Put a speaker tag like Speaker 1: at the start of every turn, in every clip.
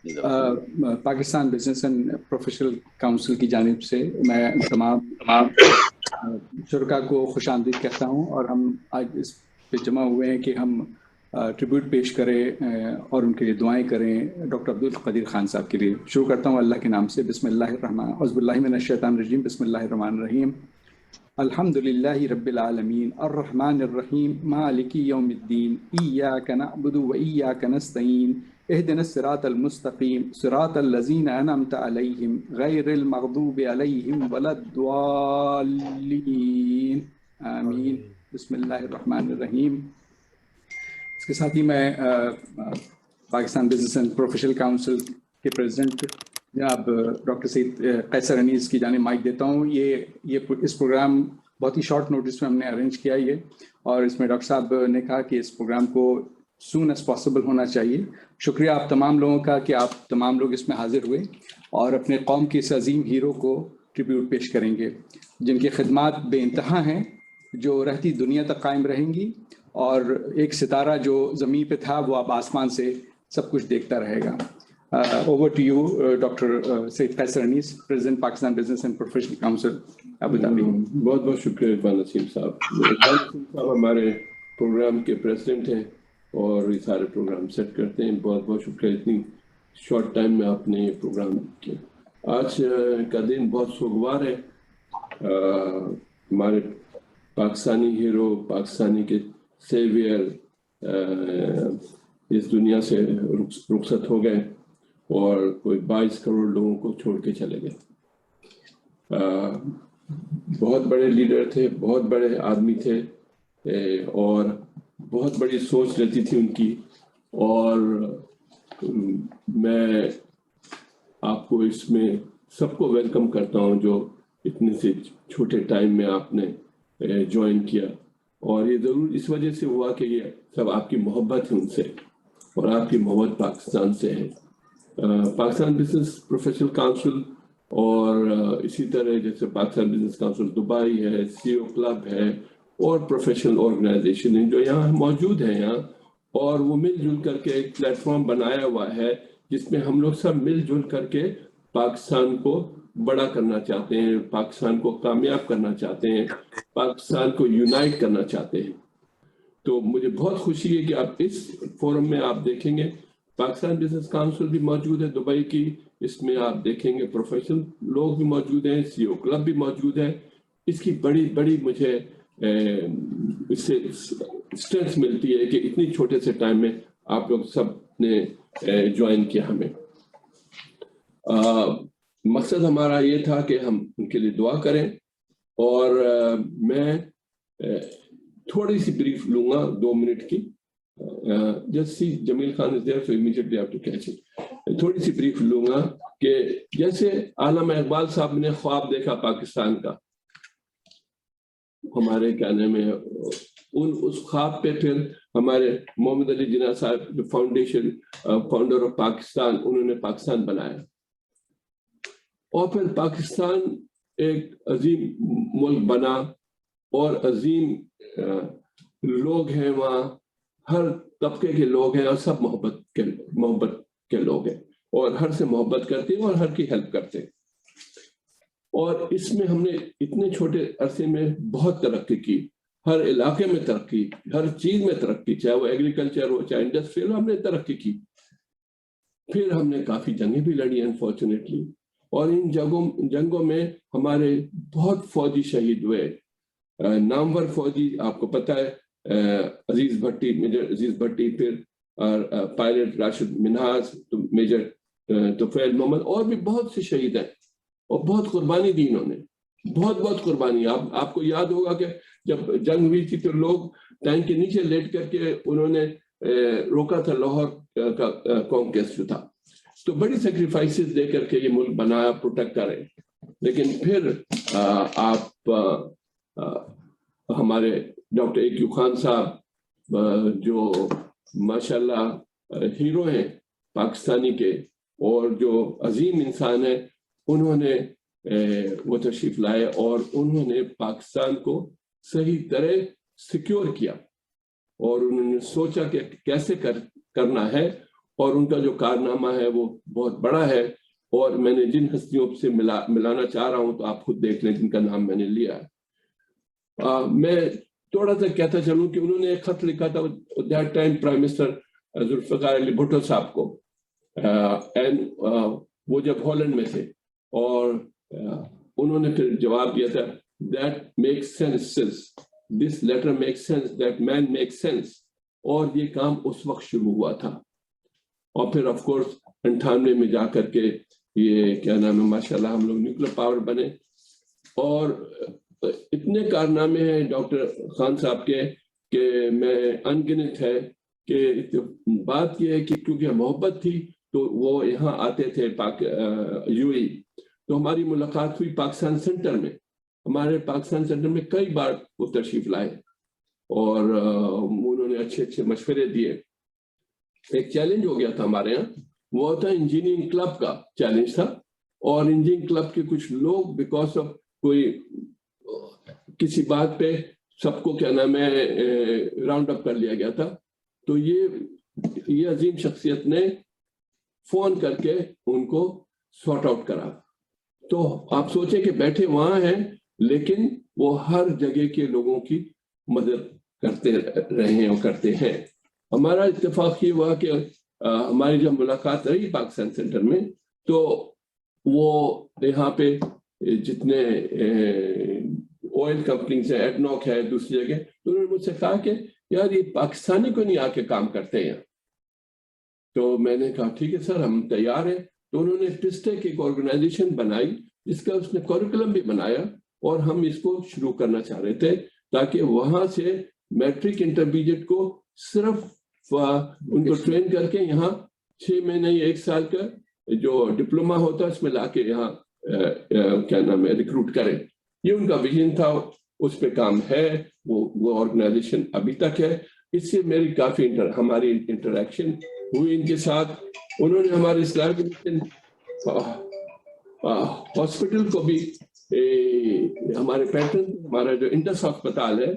Speaker 1: Pakistan business and professional council کی جانب سے میں تمام شرکا کو خوش آمدید کہتا ہوں، اور ہم آج اس پہ جمع ہوئے ہیں کہ ہم ٹریبیوٹ پیش کریں اور ان کے لیے دعائیں کریں ڈاکٹر عبدالقدیر خان صاحب کے لیے۔ شروع کرتا ہوں اللہ کے نام سے، بسم اللہ الرحمن اعوذ باللہ من الشیطان الرجیم، بسم اللہ الرحمن الرحیم۔ الحمد للہ رب العالمین الرحمن الرحیم مالک یوم الدین ایاک نعبد و ایاک نستعین اہدنا الصراط المستقیم صراط الذین انعمت علیہم غیر المغضوب علیہم ولا الضالین آمین۔ بسم اللہ الرحمن الرحیم۔ اس کے ساتھ ہی میں Pakistan business and professional council کے پریزیڈنٹ جناب ڈاکٹر سید قیصر انیس کی جانب مائک دیتا ہوں۔ اس پروگرام بہت ہی شارٹ نوٹس میں ہم نے ارینج کیا یہ، اور اس میں ڈاکٹر صاحب نے کہا کہ اس پروگرام کو سون ایز پاسبل ہونا چاہیے۔ شکریہ آپ تمام لوگوں کا کہ آپ تمام لوگ اس میں حاضر ہوئے اور اپنے قوم کے اس عظیم ہیرو کو ٹریبیوٹ پیش کریں گے، جن کی خدمات بے انتہا ہیں، جو رہتی دنیا تک قائم رہیں گی، اور ایک ستارہ جو زمین پہ تھا وہ اب آسمان سے سب کچھ دیکھتا رہے گا۔ Over to you doctor Syed Qaiser Anees, president Pakistan business and professional council Abu Dhabi.
Speaker 2: بہت بہت شکریہ عرفان نسیم صاحب ہمارے پروگرام کے پریزیڈنٹ ہیں اور یہ سارے پروگرام سیٹ کرتے ہیں۔ بہت بہت شکریہ، اتنی شارٹ ٹائم میں آپ نے یہ پروگرام کیا۔ آج کا دن بہت سوگوار ہے۔ ہمارے پاکستانی ہیرو، پاکستانی کے سیویئر اس دنیا سے رخصت ہو گئے اور کوئی 22 کروڑ لوگوں کو چھوڑ کے چلے گئے۔ بہت بڑے لیڈر تھے، بہت بڑے آدمی تھے، اور بہت بڑی سوچ رہتی تھی ان کی، اور میں آپ کو اس میں سب کو ویلکم کرتا ہوں جو اتنے سے چھوٹے ٹائم میں آپ نے جوائن کیا، اور یہ ضرور اس وجہ سے ہوا کہ یہ سب آپ کی محبت ہے ان سے، اور آپ کی محبت پاکستان سے ہے۔ پاکستان بزنس پروفیشنل کاؤنسل اور اسی طرح جیسے پاکستان بزنس کاؤنسل دبئی ہے، سی او کلب ہے، اور پروفیشنل آرگنائزیشن ہیں جو یہاں موجود ہیں یہاں، اور وہ مل جل کر کے ایک پلیٹ فارم بنایا ہوا ہے جس میں ہم لوگ سب مل جل کر کے پاکستان کو بڑا کرنا چاہتے ہیں، پاکستان کو کامیاب کرنا چاہتے ہیں، پاکستان کو یونائٹ کرنا چاہتے ہیں۔ تو مجھے بہت خوشی ہے کہ آپ اس فورم میں آپ دیکھیں گے پاکستان بزنس کاؤنسل بھی موجود ہے دبئی کی، اس میں آپ دیکھیں گے پروفیشنل لوگ بھی موجود ہیں، سی او کلب بھی موجود ہے۔ اس کی بڑی مجھے اس سے اسٹرینتھ ملتی ہے کہ اتنی چھوٹے سے ٹائم میں آپ لوگ سب نے جوائن کیا ہمیں۔ مقصد ہمارا یہ تھا کہ ہم ان کے لیے دعا کریں، اور میں تھوڑی سی بریف لوں گا 2 منٹ کی۔ جس سی جمیل Khan is there, so immediately I have to catch it۔ تھوڑی سی بریف لوں گا کہ جیسے علامہ اقبال صاحب نے خواب دیکھا پاکستان کا، ہمارے کہنے میں اس خواب پہ پھر ہمارے محمد علی جناح صاحب فاؤنڈر آف پاکستان، انہوں نے پاکستان بنایا، اور پھر پاکستان ایک عظیم ملک بنا، اور عظیم لوگ ہیں وہاں، ہر طبقے کے لوگ ہیں، اور سب محبت کے لوگ ہیں، اور ہر سے محبت کرتے ہیں اور ہر کی ہیلپ کرتے ہیں۔ اور اس میں ہم نے اتنے چھوٹے عرصے میں بہت ترقی کی، ہر علاقے میں ترقی، ہر چیز میں ترقی، چاہے وہ ایگریکلچر ہو چاہے انڈسٹریل ہو، ہم نے ترقی کی۔ پھر ہم نے کافی جنگیں بھی لڑی انفارچونیٹلی، اور ان جنگوں میں ہمارے بہت فوجی شہید ہوئے، نامور فوجی، آپ کو پتہ ہے عزیز بھٹی، میجر عزیز بھٹی، پھر پائلٹ راشد منہاز، میجر توفیل محمد، اور بھی بہت سے شہید ہیں، اور بہت قربانی دی انہوں نے، بہت قربانی۔ آپ کو یاد ہوگا کہ جب جنگ ہوئی تھی تو لوگ ٹینک کے نیچے لیٹ کر کے انہوں نے روکا تھا لاہور کا کانکویسٹ جو تھا، تو بڑی سیکریفائسز دے کر کے یہ ملک بنایا، پروٹیکٹ کرے۔ لیکن پھر آپ ہمارے ڈاکٹر ایکیو خان صاحب جو ماشاءاللہ ہیرو ہیں پاکستانی کے، اور جو عظیم انسان ہیں، انہوں نے وہ تشریف لائے، اور انہوں نے پاکستان کو صحیح طرح سیکیور کیا، اور انہوں نے سوچا کہ کیسے کرنا ہے، اور ان کا جو کارنامہ ہے وہ بہت بڑا ہے، اور میں نے جن ہستیوں سے ملانا چاہ رہا ہوں تو آپ خود دیکھ لیں جن کا نام میں نے لیا ہے۔ میں تھوڑا سا کہتا چلوں کہ انہوں نے ایک خط لکھا تھا that time prime minister Zulfikar Ali Bhutto sahib کو، وہ جب ہالینڈ میں تھے، اور انہوں نے پھر جواب دیا تھا that makes sense, this letter makes sense, that man makes sense، اور یہ کام اس وقت شروع ہوا تھا، اور پھر آف کورس 98 میں جا کر کے یہ کیا نام ہے ماشاءاللہ ہم لوگ نیوکلیر پاور بنے، اور اتنے کارنامے ہیں ڈاکٹر خان صاحب کے کہ میں انگنت ہے، کہ بات یہ ہے کہ کیونکہ محبت تھی تو وہ یہاں آتے تھے یو اے، تو ہماری ملاقات ہوئی پاکستان سینٹر میں، ہمارے پاکستان سینٹر میں کئی بار وہ تشریف لائے، اور انہوں نے اچھے اچھے مشورے دیے۔ ایک چیلنج ہو گیا تھا ہمارے یہاں، وہ تھا انجینئرنگ کلب کا چیلنج تھا، اور انجینئرنگ کلب کے کچھ لوگ بیکاز آف کوئی کسی بات پہ سب کو کیا نام ہے راؤنڈ اپ کر لیا گیا تھا، تو یہ عظیم شخصیت نے فون کر کے ان کو سارٹ آؤٹ کرا۔ تو آپ سوچیں کہ بیٹھے وہاں ہیں لیکن وہ ہر جگہ کے لوگوں کی مدد کرتے رہے ہیں اور کرتے ہیں۔ ہمارا اتفاق یہ ہوا کہ ہماری جب ملاقات رہی پاکستان سینٹر میں، تو وہ یہاں پہ جتنے آئل کمپنیز ہیں، ایڈنوک ہے، دوسری جگہ، تو انہوں نے مجھ سے کہا کہ یار یہ پاکستانی کو نہیں آ کے کام کرتے ہیں، تو میں نے کہا ٹھیک ہے سر ہم تیار ہیں۔ تو انہوں نے ٹسٹیک ایک آرگنائزیشن بنائی جس کا اس نے کوریکولم بھی بنایا، اور ہم اس کو شروع کرنا چاہ رہے تھے تاکہ وہاں سے میٹرک انٹرمیڈیٹ کو صرف ان کو ٹرین کر کے یہاں 6 مہینے یا 1 سال کا جو ڈپلوما ہوتا ہے اس میں لا کے یہاں کیا نام ہے ریکروٹ کریں۔ یہ ان کا ویژن تھا، اس پہ کام ہے، وہ آرگنائزیشن ابھی تک ہے۔ اس سے میری کافی ہماری انٹریکشن ہوئی ان کے ساتھ۔ انہوں نے ہمارے اسلامی ہاسپٹل کو بھی ہمارے پیٹرن، ہمارا جو انٹس ہسپتال ہے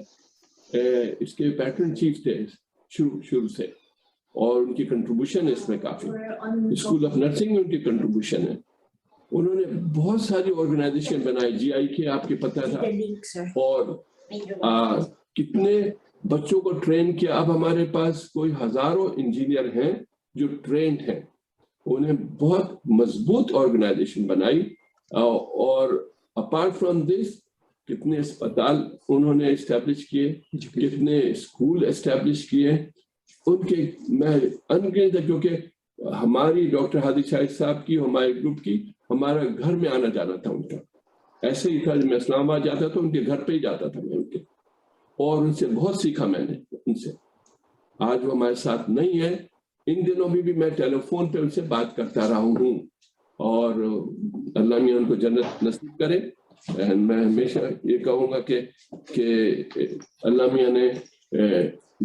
Speaker 2: اس کے پیٹرن چیف تھے شروع سے، اور ان کی کنٹریبیوشن ہے اس میں کافی، اسکول آف نرسنگ میں ان کی کنٹریبیوشن ہے۔ انہوں نے بہت ساری آرگنائزیشن بنائی، جی آئی کے آپ کے پتہ تھا، اور کتنے بچوں کو ٹرین کیا۔ اب ہمارے پاس کوئی ہزاروں انجینئر ہیں جو ٹرینڈ ہیں، انہیں بہت مضبوط آرگنائزیشن بنائی، اور اپارٹ فرام دس کتنے اسپتال انہوں نے اسٹیبلش کیے، کتنے اسکول اسٹیبلش کیے ان کے میں انگنت ہے، کیونکہ ہماری ڈاکٹر ہادی شاہد صاحب کی، ہمارے گروپ کی، ہمارا گھر میں آنا جانا تھا ان کا، ایسے ہی تھا میں اسلام آباد جاتا تھا ان کے گھر پہ ہی جاتا تھا میں ان کے، اور ان سے بہت سیکھا میں نے ان سے۔ آج وہ ہمارے ساتھ نہیں ہے، ان دنوں بھی میں ٹیلی فون پہ ان سے بات کرتا رہا ہوں، اور اللہ میاں ان کو جنت نصیب کرے۔ میں ہمیشہ یہ کہوں گا کہ اللہ میاں نے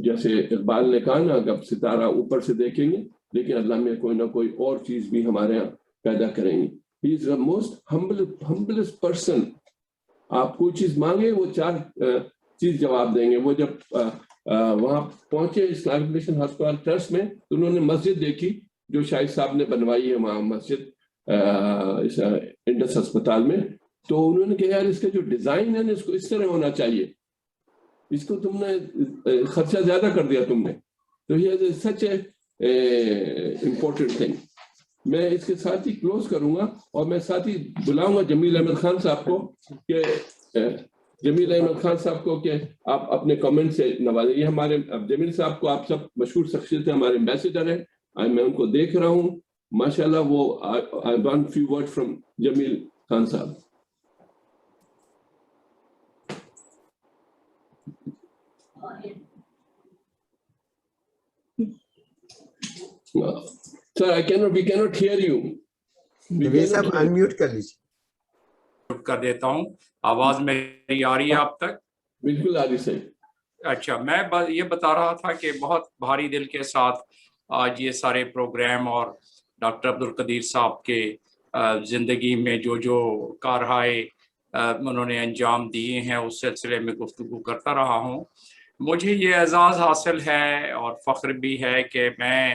Speaker 2: جیسے اقبال نے کہا نا، اگر ستارہ اوپر سے دیکھیں گے لیکن اللہ میاں کوئی نہ کوئی اور چیز بھی ہمارے یہاں پیدا کریں گے۔ ہی از دا موسٹ ہمبلسٹ پرسن۔ آپ کوئی چیز مانگے وہ 4 چیز جواب دیں گے۔ وہ جب وہاں پہنچے اسلامک مشن ہسپتال ٹرسٹ میں تو انہوں نے مسجد دیکھی جو شاہد صاحب نے بنوائی ہے وہاں مسجد انڈس ہسپتال میں، تو انہوں نے کہا یار اس کا جو ڈیزائن ہے نا اس کو اس طرح ہونا چاہیے، اس کو تم نے خرچہ زیادہ کر دیا تم نے، تو یہ سچ ہے امپورٹنٹ تھنگ۔ میں اس کے ساتھ ہی کلوز کروں گا، اور میں ساتھ ہی بلاؤں گا جمیل احمد خان صاحب کو کہ آپ اپنے کامنٹ سے نوازیں۔ یہ ہمارے جمیل صاحب کو آپ سب مشہور شخصیت ہیں، ہمارے ایمبیسیڈر ہیں، میں ان کو دیکھ رہا ہوں ماشاءاللہ۔ وہ I want few words from جمیل خان صاحب۔ Sir, we cannot hear you.
Speaker 3: جمیل صاحب انمیوٹ کر لیجیے۔
Speaker 4: کر دیتا ہوں، آواز میری آ رہی ہے آپ تک؟
Speaker 2: بالکل آ رہی صحیح۔
Speaker 4: اچھا، میں یہ بتا رہا تھا کہ بہت بھاری دل کے ساتھ آج یہ سارے پروگرام اور ڈاکٹر عبدالقدیر صاحب کے زندگی میں جو کارہائے انہوں نے انجام دیے ہیں اس سلسلے میں گفتگو کرتا رہا ہوں۔ مجھے یہ اعزاز حاصل ہے اور فخر بھی ہے کہ میں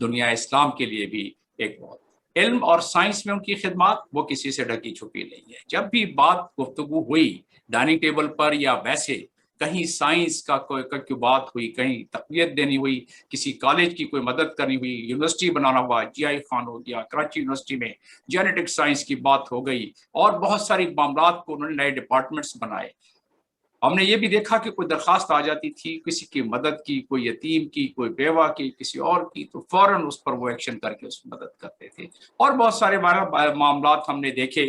Speaker 4: دنیا اسلام کے لیے بھی ایک بہت علم اور سائنس میں ان کی خدمات وہ کسی سے ڈھکی چھپی نہیں ہے. جب بھی بات گفتگو ہوئی ڈائننگ ٹیبل پر یا ویسے کہیں سائنس کا کوئی بات ہوئی, کہیں تقویت دینی ہوئی, کسی کالج کی کوئی مدد کرنی ہوئی, یونیورسٹی بنانا ہوا, جی آئی خان ہو گیا کراچی یونیورسٹی میں جینیٹک سائنس کی بات ہو گئی, اور بہت ساری معاملات کو انہوں نے نئے ڈپارٹمنٹس بنائے. ہم نے یہ بھی دیکھا کہ کوئی درخواست آ جاتی تھی کسی کی مدد کی, کوئی یتیم کی, کوئی بیوہ کی, کسی اور کی, تو فوراً اس پر وہ ایکشن کر کے اس کی مدد کرتے تھے, اور بہت سارے معاملات ہم نے دیکھے.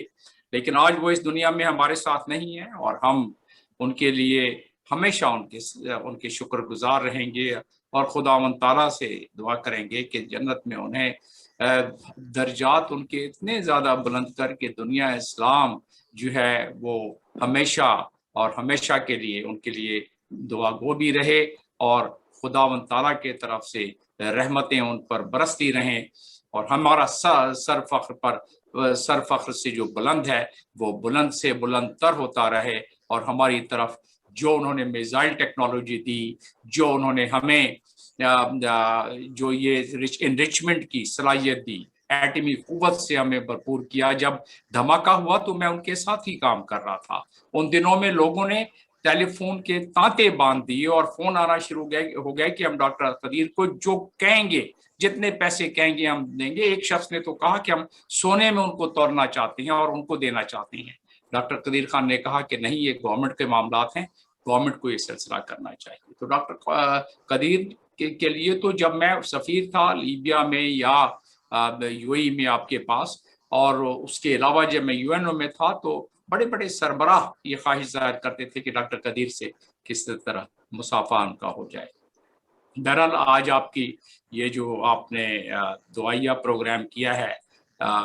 Speaker 4: لیکن آج وہ اس دنیا میں ہمارے ساتھ نہیں ہیں, اور ہم ان کے لیے ہمیشہ ان کے شکر گزار رہیں گے, اور خداوند تعالیٰ سے دعا کریں گے کہ جنت میں انہیں درجات ان کے اتنے زیادہ بلند کر کے دنیا اسلام جو ہے وہ ہمیشہ اور ہمیشہ کے لیے ان کے لیے دعا گو بھی رہے, اور خداوند تعالیٰ کے طرف سے رحمتیں ان پر برستی رہیں, اور ہمارا سر فخر سے جو بلند ہے وہ بلند سے بلند تر ہوتا رہے, اور ہماری طرف جو انہوں نے میزائل ٹیکنالوجی دی, جو انہوں نے ہمیں جو یہ انریچمنٹ کی صلاحیت دی, ایٹمی قوت سے ہمیں بھرپور کیا. جب دھماکہ ہوا تو میں ان کے ساتھ ہی کام کر رہا تھا. ان دنوں میں لوگوں نے ٹیلی فون کے تانتے باندھ دیے اور فون آنا شروع ہو گئے کہ ہم ڈاکٹر قدیر کو جو کہیں گے, جتنے پیسے کہیں گے ہم دیں گے. ایک شخص نے تو کہا کہ ہم سونے میں ان کو توڑنا چاہتے ہیں اور ان کو دینا چاہتے ہیں. ڈاکٹر قدیر خان نے کہا کہ نہیں, یہ گورنمنٹ کے معاملات ہیں, گورنمنٹ کو یہ سلسلہ کرنا چاہیے. تو ڈاکٹر قدیر کے لیے تو جب میں سفیر تھا لیبیا میں یا یو اے ای میں آپ کے پاس, اور اس کے علاوہ جب میں یو این او میں تھا, تو بڑے بڑے سربراہ یہ خواہش ظاہر کرتے تھے کہ ڈاکٹر قدیر سے کس طرح مسافہ ان کا ہو جائے. بہرحال آج آپ کی یہ جو آپ نے دعائیہ پروگرام کیا ہے,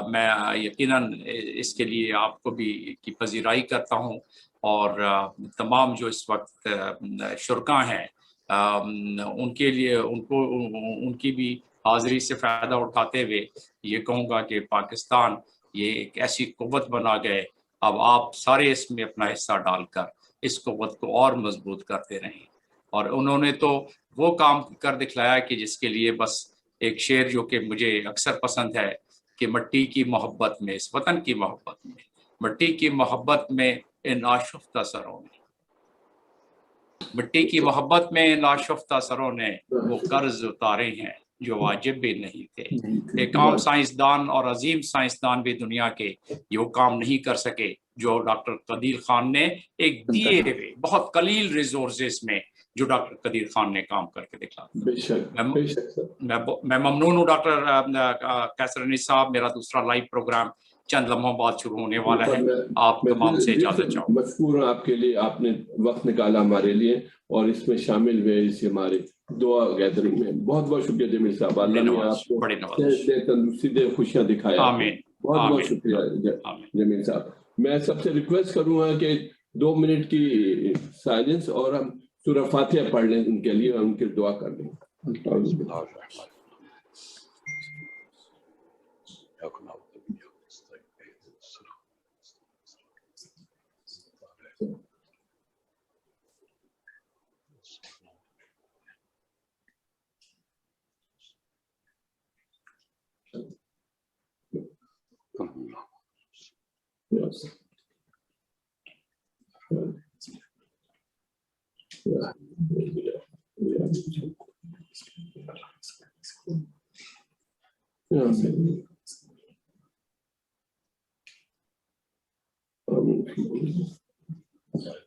Speaker 4: میں یقیناً اس کے لیے آپ کو بھی کی پذیرائی کرتا ہوں, اور تمام جو اس وقت شرکاء ہیں ان کے لیے ان کی بھی حاضری سے فائدہ اٹھاتے ہوئے یہ کہوں گا کہ پاکستان یہ ایک ایسی قوت بنا گئے, اب آپ سارے اس میں اپنا حصہ ڈال کر اس قوت کو اور مضبوط کرتے رہیں. اور انہوں نے تو وہ کام کر دکھلایا کہ جس کے لیے بس ایک شعر جو کہ مجھے اکثر پسند ہے کہ مٹی کی محبت میں, اس وطن کی محبت میں, مٹی کی محبت میں ان آشفتہ سروں نے, مٹی کی محبت میں ان آشفتہ سروں نے وہ قرض اتارے ہیں جو واجب بھی نہیں تھے. ایک عام سائنسدان اور عظیم سائنسدان بھی دنیا کے یہ وہ کام نہیں کر سکے جو ڈاکٹر قدیر خان نے ایک دیے ہوئے بہت قلیل ریسورسز میں جو ڈاکٹر قدیر خان نے کام کر کے دکھا. میں ممنون ہوں ڈاکٹر قیصر انیس صاحب. میرا دوسرا لائیو پروگرام چند لمحوں بعد شروع ہونے والا ہے. آپ تمام سے اجازت چاہوں.
Speaker 2: مشکور ہوں آپ کے لیے, آپ نے وقت نکالا ہمارے لیے اور اس میں شامل ہوئے اس ہمارے دعا گیدرنگ میں. بہت بہت شکریہ جمیل صاحب, اللہ نے آپ کو تندرستی دے, خوشیاں دکھایا.
Speaker 4: آمین.
Speaker 2: بہت بہت شکریہ جمیل صاحب. میں سب سے ریکویسٹ کروں گا کہ 2 منٹ کی سائلنس اور ہم سورہ فاتحہ پڑھ لیں ان کے لیے اور ان کی دعا کر لیں.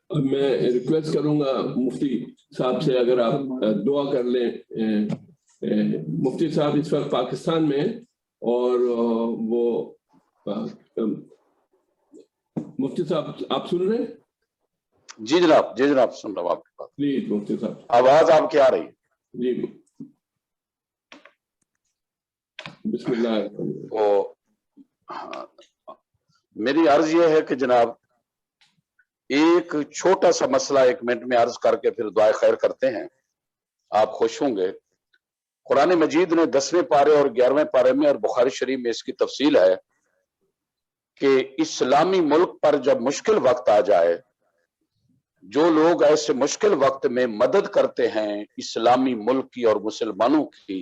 Speaker 2: اب میں ریکویسٹ کروں گا مفتی صاحب سے اگر آپ دعا کر لیں. مفتی صاحب اس وقت پاکستان میں, اور وہ مفتی صاحب آپ سن رہے ہیں؟
Speaker 5: جی جناب سن رہا ہوں آپ کی بات.
Speaker 2: پلیز مفتی صاحب
Speaker 5: آواز آپ کی آ رہی ہے؟
Speaker 2: جی بسم اللہ.
Speaker 5: میری عرض یہ ہے کہ جناب ایک چھوٹا سا مسئلہ 1 منٹ میں عرض کر کے پھر دعائے خیر کرتے ہیں, آپ خوش ہوں گے. قرآن مجید نے 10ویں پارے اور 11ویں پارے میں اور بخاری شریف میں اس کی تفصیل ہے کہ اسلامی ملک پر جب مشکل وقت آ جائے, جو لوگ ایسے مشکل وقت میں مدد کرتے ہیں اسلامی ملک کی اور مسلمانوں کی,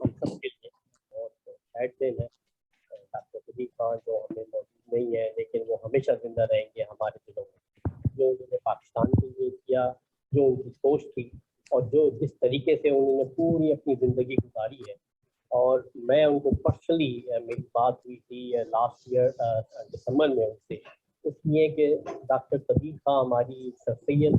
Speaker 6: ہم سب کے لیے بہت سیڈ دن ہے. ڈاکٹر قدیر خان جو ہمیں موجود نہیں ہے لیکن وہ ہمیشہ زندہ رہیں گے ہمارے دلوں میں. جو انہوں نے پاکستان کے لیے کیا, جو ان کی سوچ تھی, اور جو جس طریقے سے انہوں نے پوری اپنی زندگی گزاری ہے. اور میں ان کو پرسنلی, میری بات ہوئی تھی لاسٹ ایئر دسمبر میں ان سے, اس لیے کہ ڈاکٹر قدیر خان ہماری سر سید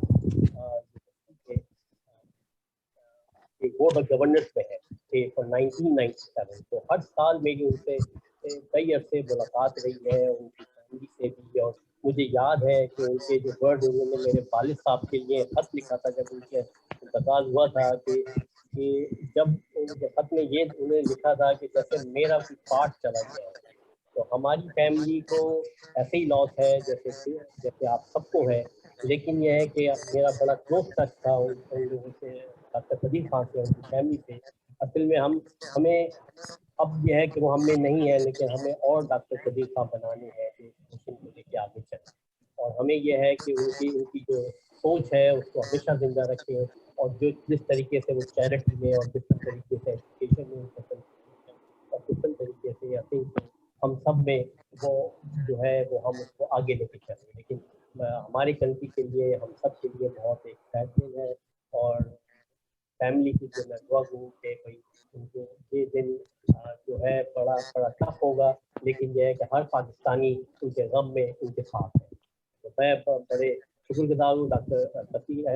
Speaker 6: بورڈ آف گورننس میں ہے 1997. تو ہر سال میری ان سے کئی عرصے ملاقات رہی ہے, ان کی فیملی سے بھی. اور مجھے یاد ہے کہ ان کے جو ورڈ انہوں نے میرے والد صاحب کے لیے خط لکھا تھا جب ان کے انتقال ہوا تھا, کہ جب ان کے خط میں یہ انہوں نے لکھا تھا کہ جیسے میرا کوئی پارٹ چلا گیا ہے. تو ہماری فیملی کو ایسے ہی لاس ہے جیسے آپ سب کو ہے, لیکن یہ ہے کہ میرا بڑا کلوز ٹچ تھا ان لوگوں سے, ڈاکٹر قدیر خان سے, ان کی فیملی سے. اصل میں ہمیں اب یہ ہے کہ وہ ہم میں نہیں ہے, لیکن ہمیں اور ڈاکٹر قدیر خان بنانے ہیں جو مشن کو لے کے آگے چلیں. اور ہمیں یہ ہے کہ ان کی جو سوچ ہے اس کو ہمیشہ زندہ رکھیں, اور جس طریقے سے وہ چیریٹی میں اور جس طریقے سے ایجوکیشن میں اور جس طریقے سے ہم سب میں وہ جو ہے وہ ہم اس کو آگے لے کے چلیں. لیکن ہماری کنٹری کے لیے, ہم سب کے لیے بہت ایک فیصلے ہے. اور فیملی کی جو میں دعا ہوں کہ بھائی ان کو یہ دن جو ہے بڑا ٹف ہوگا, لیکن یہ ہے کہ ہر پاکستانی ان کے غم میں ان کے ساتھ ہے. تو میں بڑے شکر گزار ہوں ڈاکٹر سفیر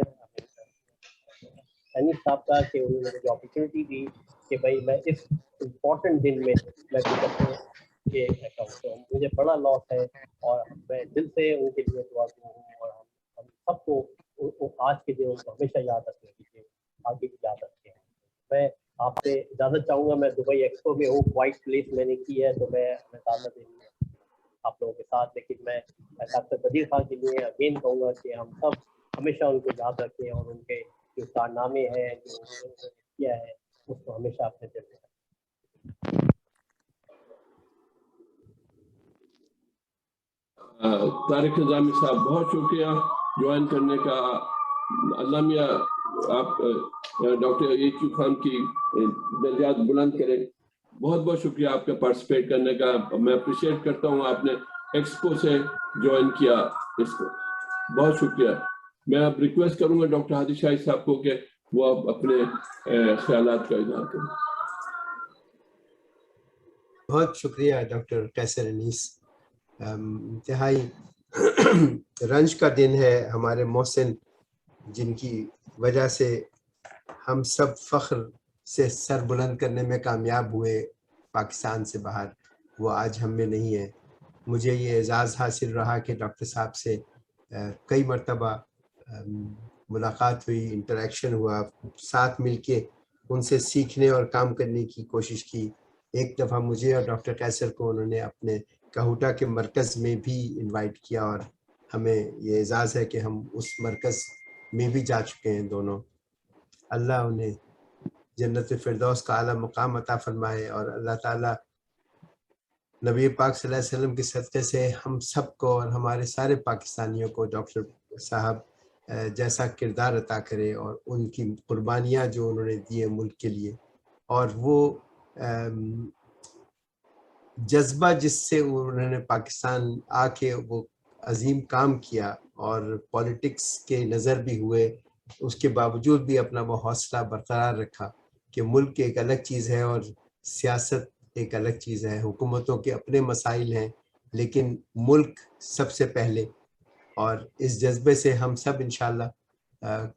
Speaker 6: انیس صاحب کا کہ انہوں نے مجھے اپرچونیٹی دی کہ بھائی میں اس امپورٹنٹ دن میں کچھ اپنے یہ کہوں. تو مجھے بڑا لاس ہے, اور میں دل سے ان کے لیے دعا ہوں, اور ہم سب کو آج کے دن کو ہمیشہ یاد رکھنے کے لیے آگے بھی یاد رکھتے ہیں. میں آپ سے اجازت چاہوں گا, میں دبئی ایکسپو میں ہوں, کوائٹ پلیس میں نے کی ہے, تو میں اجازت دینی ہے آپ لوگوں کے ساتھ. لیکن میں ڈاکٹر قدیر خان کے لیے اگین کہوں گا کہ ہم سب ہمیشہ ان کو یاد رکھیں, اور ان کے جو کارنامے ہیں جو انہوں نے کیا ہے اس کو ہمیشہ اپنے دل میں رکھیں.
Speaker 2: طارق نظامی صاحب بہت شکریہ جوائن کرنے کا. اللہ میاں آپ ڈاکٹر ایچو خان کی درجات بلند کریں. بہت بہت شکریہ آپ کا پارٹیسپیٹ کرنے کا. میں اپریشیٹ کرتا ہوں آپ نے ایکسپو سے جوائن کیا اس کو, بہت شکریہ. میں اب ریکویسٹ کروں گا ڈاکٹر ہادی شاہی صاحب کو کہ وہ اب اپنے خیالات کا اظہار کریں.
Speaker 3: بہت شکریہ ڈاکٹر قیصر انیس. انتہائی رنج کا دن ہے ہمارے محسن, جن کی وجہ سے ہم سب فخر سے سر بلند کرنے میں کامیاب ہوئے پاکستان سے باہر. وہ آج ہم میں نہیں ہے. مجھے یہ اعزاز حاصل رہا کہ ڈاکٹر صاحب سے کئی مرتبہ ملاقات ہوئی, انٹریکشن ہوا, ساتھ مل کے ان سے سیکھنے اور کام کرنے کی کوشش کی. ایک دفعہ مجھے اور ڈاکٹر قیصر کو انہوں نے اپنے کہوٹا کے مرکز میں بھی انوائٹ کیا, اور ہمیں یہ اعزاز ہے کہ ہم اس مرکز میں بھی جا چکے ہیں دونوں. اللہ انہیں جنت فردوس کا اعلیٰ مقام عطا فرمائے, اور اللہ تعالیٰ نبی پاک صلی اللہ علیہ وسلم کے صدقے سے ہم سب کو اور ہمارے سارے پاکستانیوں کو ڈاکٹر صاحب جیسا کردار عطا کرے, اور ان کی قربانیاں جو انہوں نے دی ہیں ملک کے لیے, اور وہ جذبہ جس سے انہوں نے پاکستان آ کے وہ عظیم کام کیا, اور پولیٹکس کے نظر بھی ہوئے, اس کے باوجود بھی اپنا وہ حوصلہ برقرار رکھا کہ ملک ایک الگ چیز ہے اور سیاست ایک الگ چیز ہے. حکومتوں کے اپنے مسائل ہیں, لیکن ملک سب سے پہلے, اور اس جذبے سے ہم سب انشاءاللہ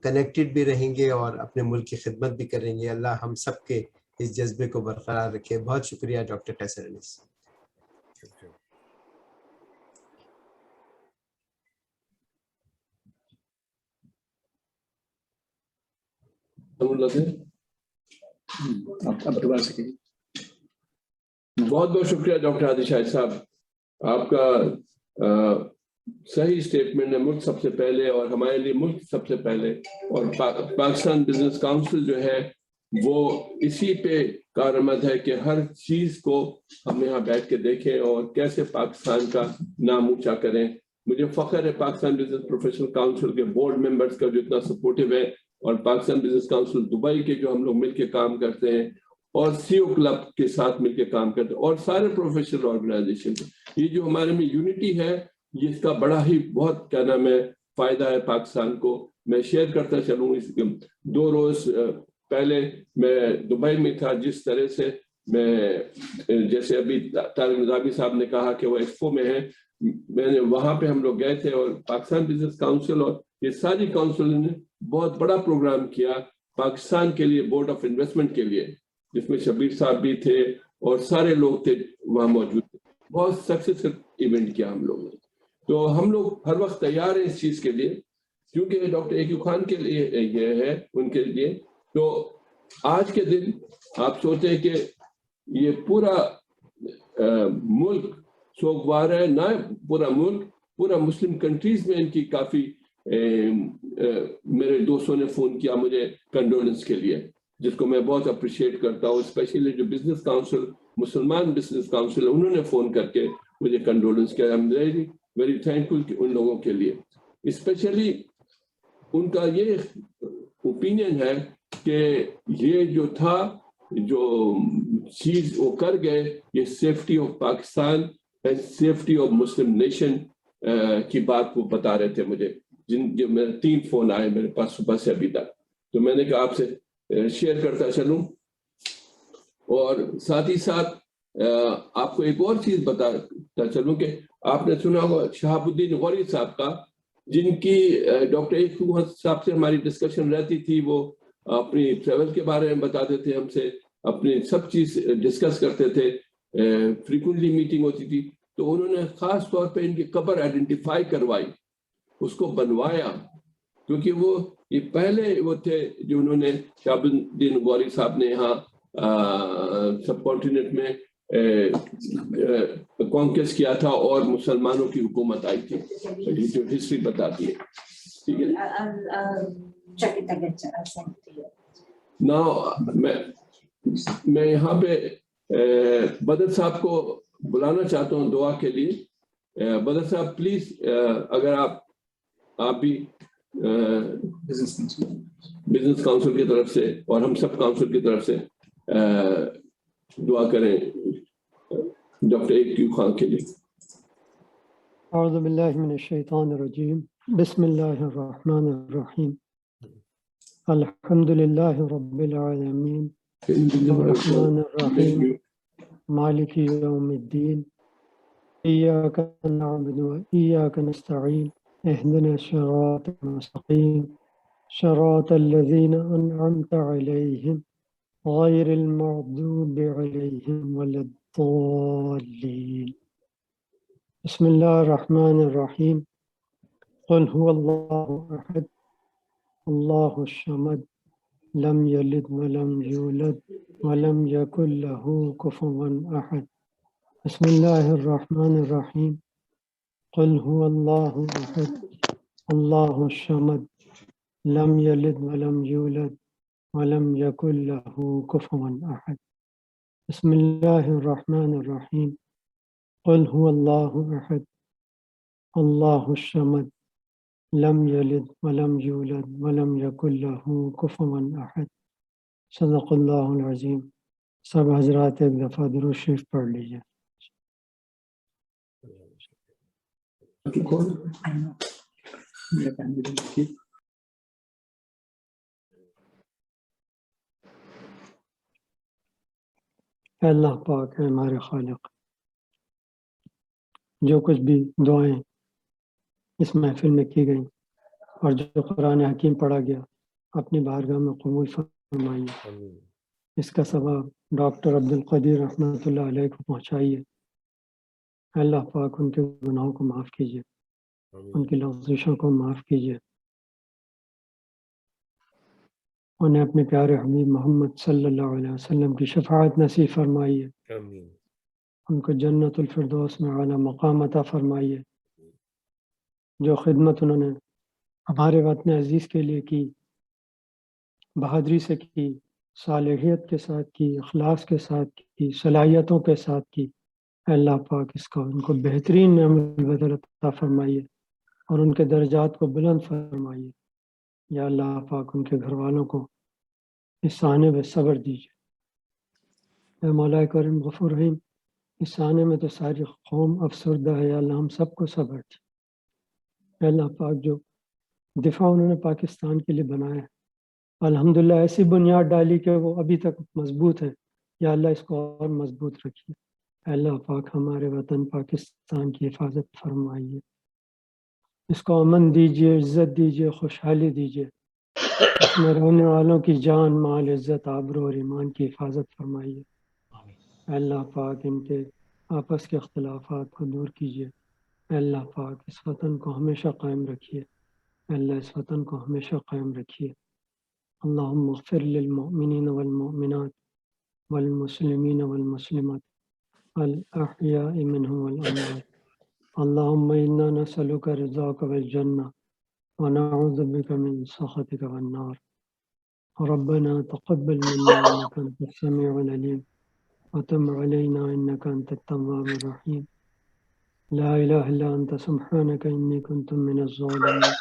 Speaker 3: کنیکٹڈ بھی رہیں گے اور اپنے ملک کی خدمت بھی کریں گے. اللہ ہم سب کے اس جذبے کو برقرار رکھے. بہت شکریہ ڈاکٹر قیصر انیس.
Speaker 2: بہت بہت شکریہ ڈاکٹر ہادی شاہد صاحب. آپ کا صحیح اسٹیٹمنٹ ہے, ملک سب سے پہلے, اور ہمارے لیے ملک سب سے پہلے, اور پاکستان بزنس کاؤنسل جو ہے وہ اسی پہ کارآمد ہے کہ ہر چیز کو ہم یہاں بیٹھ کے دیکھیں اور کیسے پاکستان کا نام اونچا کریں. مجھے فخر ہے پاکستان بزنس پروفیشنل کاؤنسل کے بورڈ ممبرز کا جو اتنا سپورٹیو ہے, اور پاکستان بزنس کاؤنسل دبئی کے جو ہم لوگ مل کے کام کرتے ہیں, اور CO کلب کے ساتھ مل کے کام کرتے ہیں اور سارے پروفیشنل آرگنائزیشن. یہ جو ہمارے میں یونٹی ہے یہ اس کا بڑا ہی بہت کیا نام ہے فائدہ ہے پاکستان کو. میں شیئر کرتا چلوں. اس 2 روز پہلے میں دبئی میں تھا. جس طرح سے میں جیسے ابھی طارق نظامی صاحب نے کہا کہ وہ ایکسپو میں ہے, میں نے وہاں پہ ہم لوگ گئے تھے اور پاکستان بزنس کاؤنسل اور یہ ساری کاؤنسل نے بہت بڑا پروگرام کیا پاکستان کے لیے, بورڈ آف انویسٹمنٹ کے لیے, جس میں شبیر صاحب بھی تھے اور سارے لوگ تھے وہاں موجود تھے. بہت سکسیسفل ایونٹ کیا ہم لوگوں نے. تو ہم لوگ ہر وقت تیار ہیں اس چیز کے لیے, کیونکہ ڈاکٹر ایکیوب خان کے لیے یہ ہے ان کے لیے. تو آج کے دن آپ سوچیں کہ یہ پورا ملک سوگوار ہے, نہ پورا ملک, پورا مسلم کنٹریز میں ان کی کافی میرے دوستوں نے فون کیا مجھے کنڈولنس کے لیے, جس کو میں بہت اپریشیٹ کرتا ہوں. اسپیشلی جو بزنس کاؤنسل, مسلمان بزنس کاؤنسل, انہوں نے فون کر کے مجھے کنڈولنس کیا. I'm very thankful ان لوگوں کے لیے. اسپیشلی ان کا یہ اوپینین ہے کہ یہ جو تھا, جو چیز وہ کر گئے, یہ safety of Pakistan and safety of Muslim nation کی بات وہ بتا رہے تھے مجھے. جو میرے 3 فون آئے میرے پاس صبح سے ابھی تک, تو میں نے کہا آپ سے شیئر کرتا چلوں. اور ساتھ ہی ساتھ آپ کو ایک اور چیز بتاتا چلوں کہ آپ نے سنا ہوگا شہاب الدین غوری صاحب کا, جن کی ڈاکٹر ایکیوب صاحب سے ہماری ڈسکشن رہتی تھی. وہ اپنی ٹریول کے بارے میں بتاتے تھے ہم سے, اپنی سب چیز ڈسکس کرتے تھے, فریکوینٹلی میٹنگ ہوتی تھی. تو انہوں نے خاص طور پہ ان کی قبر آئیڈینٹیفائی کروائی, اس کو بنوایا, کیونکہ وہ یہ پہلے وہ تھے جو انہوں نے شہاب الدین غوری صاحب نے یہاں سب کانٹیننٹ میں کانکیسٹ کیا تھا اور مسلمانوں کی حکومت آئی تھی. جو ہسٹری بتاتی ہے. ٹھیک ہے نا. میں یہاں پہ بدر صاحب کو بلانا چاہتا ہوں دعا کے لیے. بدر صاحب پلیز, اگر آپ بھی بزنس کاؤنسل کی طرف سے اور ہم سب کاؤنسل کی طرف سے دعا کریں ڈاکٹر ایکیوب خان کے لیے.
Speaker 7: اعوذ باللہ من الشیطان الرجیم. بسم اللہ الرحمن الرحیم. الحمد للہ رب العالمین الرحمن الرحیم مالک یوم الدین ایاک نعبد و ایاک نستعین اهدنا الصراط المستقیم صراط الذین انعمت علیہم غیر المغضوب علیہم ولا الضالین. بسم اللہ الرحمن الرحیم. قل هو اللہ احد اللہ الصمد لم یلد ولم یولد ولم یکن له کفوا احد. بسم اللہ الرحمن الرحیم. قل هو اللہ احد اللہ الصمد لم یلد ولم یولد ولم یکن له کفوا احد. بسم اللہ الرحمن الرحیم. قل هو اللہ احد اللہ الصمد لم یلد ولم یولد ولم یکن له کفوا احد. صدق اللہ العظیم. سب حضرات ایک دفعہ درود شریف پڑھ لیجیے. اے اللہ پاک ہے ہمارے خالق, جو کچھ بھی دعائیں اس محفل میں کی گئیں اور جو قرآن حکیم پڑھا گیا اپنی بارگاہ میں قبول فرمائیے. اس کا ثواب ڈاکٹر عبدالقدیر رحمۃ اللہ علیہ کو پہنچائیے. اللہ پاک ان کے گناہوں کو معاف کیجیے, ان کی لغزشوں کو معاف کیجیے, انہیں اپنے پیارے حبیب محمد صلی اللہ علیہ وسلم کی شفاعت نصیب فرمائیے. ان کو جنت الفردوس میں اعلیٰ مقام عطا فرمائیے. جو خدمت انہوں نے ہمارے وطن عزیز کے لیے کی, بہادری سے کی, صالحیت کے ساتھ کی, اخلاص کے ساتھ کی, صلاحیتوں کے ساتھ کی, اللہ پاک اس کو ان کو بہترین عمل بدل عطا فرمائیے اور ان کے درجات کو بلند فرمائیے. یا اللہ پاک ان کے گھر والوں کو اس آنے میں صبر دیجیے. اے مولا کریم غفور رحیم، اس آنے میں تو ساری قوم افسردہ ہے، یا اللہ ہم سب کو صبر دے۔ اے اللہ پاک، جو دفاع انہوں نے پاکستان کے لیے بنایا ہے، الحمدللہ ایسی بنیاد ڈالی کہ وہ ابھی تک مضبوط ہے، یا اللہ اس کو اور مضبوط رکھیے۔ اے اللہ پاک، ہمارے وطن پاکستان کی حفاظت فرمائیے، اس کو امن دیجیے، عزت دیجیے، خوشحالی دیجیے، اس میں رہنے والوں کی جان، مال، عزت، آبرو اور ایمان کی حفاظت فرمائیے۔ اے اللہ پاک، ان کے آپس کے اختلافات کو دور کیجیے۔ اے اللہ پاک، اس وطن کو ہمیشہ قائم رکھیے۔ اے اللہ اس وطن کو ہمیشہ قائم رکھیے۔ اللہم اغفر للمؤمنین والمؤمنات والمسلمین والمسلمات الاحیاء منهم والاموات۔ اللہم انا نسألک رضاک والجنہ ونعوذ بک من سخطک والنار۔ ربنا تقبل منا انک انت السمیع العلیم وتب علینا انک انت التواب الرحیم۔ لا الہ الا انت سبحانک انی کنت من الظالمین۔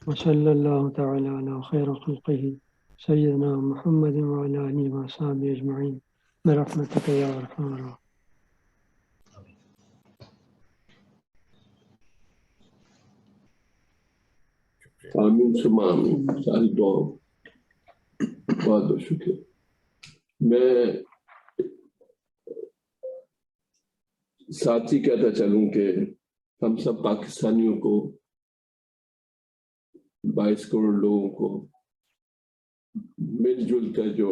Speaker 7: وصلی اللہ تعالی علی خیر خلقہ سیدنا محمد وعلی آلہ وصحبہ اجمعین برحمتک یا ارحم الراحمین۔
Speaker 2: آمین ثم آمین، ساری دعا بہت بہت شکریہ۔ میں ساتھ ہی کہتا چلوں کہ ہم سب پاکستانیوں کو، 22 کروڑ لوگوں کو مل جل کر جو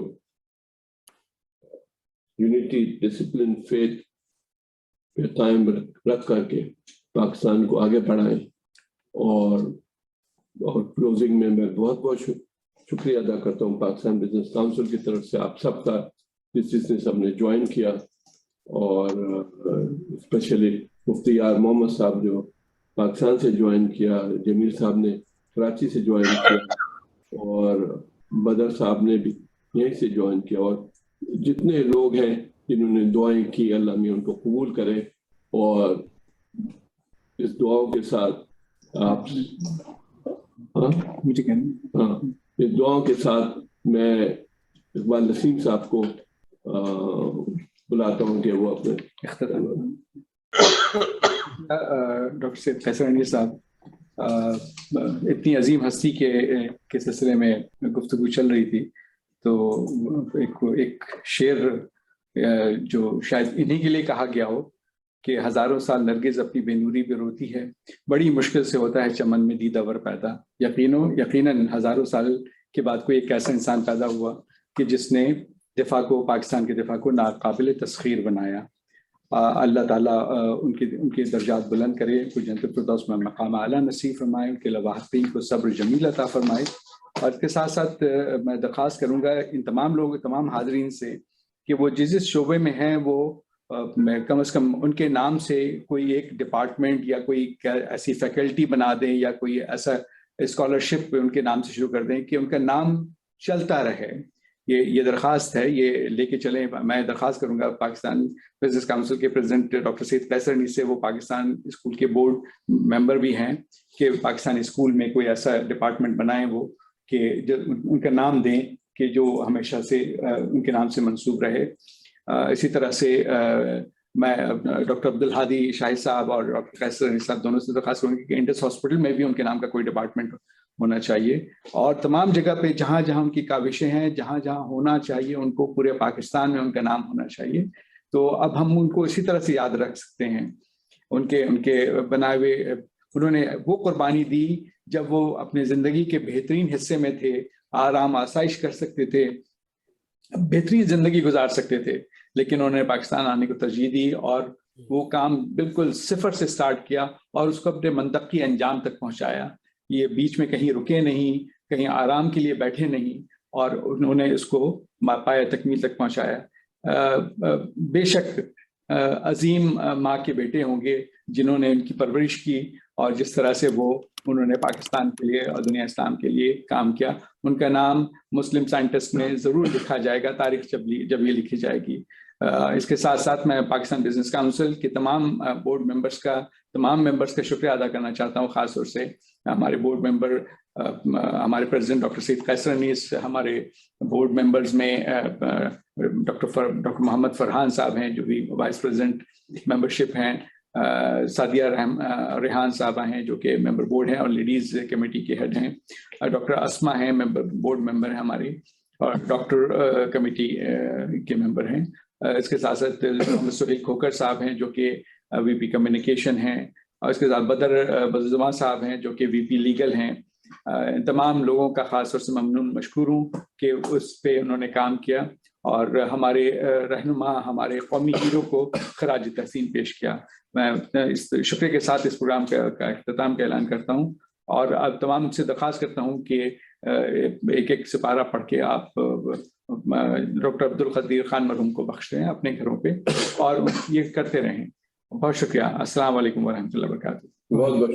Speaker 2: یونٹی، ڈسپلن، فیتھ پہ قائم رکھ کر کے پاکستان کو آگے بڑھائیں۔ اور کلوزنگ میں بہت بہت شکریہ ادا کرتا ہوں پاکستان بزنس کاؤنسل کی طرف سے آپ سب کا، جس نے سب نے جوائن کیا، اور اسپیشلی مفتی یار محمد صاحب جو پاکستان سے جوائن کیا، جمیل صاحب نے کراچی سے جوائن کیا، اور بدر صاحب نے بھی یہیں سے جوائن کیا، اور جتنے لوگ ہیں جنہوں نے دعائیں کی، اللہ میں ان کو قبول کرے۔ اور اس دعاؤں کے ساتھ آپ اس دعاؤں کے ساتھ میں اقبال نسیم صاحب کو بلاتا ہوں کہ وہ اپنے
Speaker 1: اختتام۔ ڈاکٹر سید قیصر انیس صاحب، اتنی عظیم ہستی کے سلسلے میں گفتگو چل رہی تھی، تو ایک شعر جو شاید انہی کے لیے کہا گیا ہو کہ ہزاروں سال نرگس اپنی بے نوری پہ روتی ہے، بڑی مشکل سے ہوتا ہے چمن میں دیدہ ور پیدا۔ یقیناً ہزاروں سال کے بعد کوئی ایک ایسا انسان پیدا ہوا کہ جس نے دفاع کو، پاکستان کے دفاع کو ناقابل تسخیر بنایا۔ اللہ تعالیٰ ان کے درجات بلند کرے، کوئی جنت الفردوس میں مقام اعلیٰ نصیب فرمائے، ان کے لواحقین کو صبر جمیل عطا فرمائے۔ اور اس کے ساتھ ساتھ میں درخواست کروں گا ان تمام لوگ، تمام حاضرین سے کہ وہ جس شعبے میں ہیں وہ کم از کم ان کے نام سے کوئی ایک ڈپارٹمنٹ یا کوئی ایسی فیکلٹی بنا دیں، یا کوئی ایسا اسکالرشپ ان کے نام سے شروع کر دیں کہ ان کا نام چلتا رہے۔ یہ درخواست ہے، یہ لے کے چلیں۔ میں درخواست کروں گا پاکستان بزنس کاؤنسل کے پریزیڈنٹ ڈاکٹر سید قیصر انیس سے، وہ پاکستان اسکول کے بورڈ ممبر بھی ہیں، کہ پاکستانی اسکول میں کوئی ایسا ڈپارٹمنٹ بنائیں وہ کہ ان کا نام دیں کہ جو ہمیشہ سے ان کے نام سے منسوب رہے۔ اسی طرح سے میں ڈاکٹر عبدالہادی شاہد صاحب اور ڈاکٹر قیصر انیس صاحب دونوں سے درخواست کروں گی کہ انڈس ہاسپٹل میں بھی ان کے نام کا کوئی ڈپارٹمنٹ ہونا چاہیے، اور تمام جگہ پہ جہاں جہاں ان کی کاوشیں ہیں، جہاں جہاں ہونا چاہیے، ان کو پورے پاکستان میں ان کا نام ہونا چاہیے۔ تو اب ہم ان کو اسی طرح سے یاد رکھ سکتے ہیں، ان کے بنائے ہوئے، انہوں نے وہ قربانی دی جب وہ اپنے زندگی کے بہترین حصے میں تھے، آرام آسائش کر سکتے تھے، بہترین زندگی گزار سکتے تھے، لیکن انہوں نے پاکستان آنے کو ترجیح دی، اور وہ کام بالکل صفر سے سٹارٹ کیا اور اس کو اپنے منطقی انجام تک پہنچایا۔ یہ بیچ میں کہیں رکے نہیں، کہیں آرام کے لیے بیٹھے نہیں، اور انہوں نے اس کو پایہ تکمیل تک پہنچایا۔ بے شک عظیم ماں کے بیٹے ہوں گے جنہوں نے ان کی پرورش کی، اور جس طرح سے انہوں نے پاکستان کے لیے اور دنیا اسلام کے لیے کام کیا، ان کا نام مسلم سائنٹسٹ میں ضرور لکھا جائے گا، تاریخ جب یہ لکھی جائے گی۔ اس کے ساتھ ساتھ میں پاکستان بزنس کاؤنسل کے تمام بورڈ ممبرس کا شکریہ ادا کرنا چاہتا ہوں، خاص طور سے ہمارے بورڈ ممبر، ہمارے پریزیڈنٹ ڈاکٹر سید قیصر انیس، ہمارے بورڈ ممبرز میں ڈاکٹر محمد فرحان صاحب ہیں جو بھی وائس پریزیڈنٹ ممبرشپ ہیں، سعدیہ ریحان صاحبہ ہیں جو کہ ممبر بورڈ ہیں اور لیڈیز کمیٹی کے ہیڈ ہیں، ڈاکٹر اسما ہیں بورڈ ممبر ہیں ہماری، اور ڈاکٹر کمیٹی کے ممبر ہیں۔ اس کے ساتھ ساتھ محمد سہیل کھوکر صاحب ہیں جو کہ وی پی کمیونیکیشن ہیں، اور اس کے ساتھ بدر زمان صاحب ہیں جو کہ وی پی لیگل ہیں۔ تمام لوگوں کا خاص طور سے ممنون مشکور ہوں کہ اس پہ انہوں نے کام کیا اور ہمارے رہنما، ہمارے قومی ہیرو کو خراج تحسین پیش کیا۔ میں اس شکریہ کے ساتھ اس پروگرام کا اختتام کا اعلان کرتا ہوں، اور اب تمام سے درخواست کرتا ہوں کہ ایک ایک سپارہ پڑھ کے آپ ڈاکٹر عبدالقدیر خان مرحوم کو بخش دیں اپنے گھروں پہ، اور یہ کرتے رہیں۔ بہت شکریہ۔ السلام علیکم ورحمۃ اللہ وبرکاتہ۔
Speaker 2: بہت بہت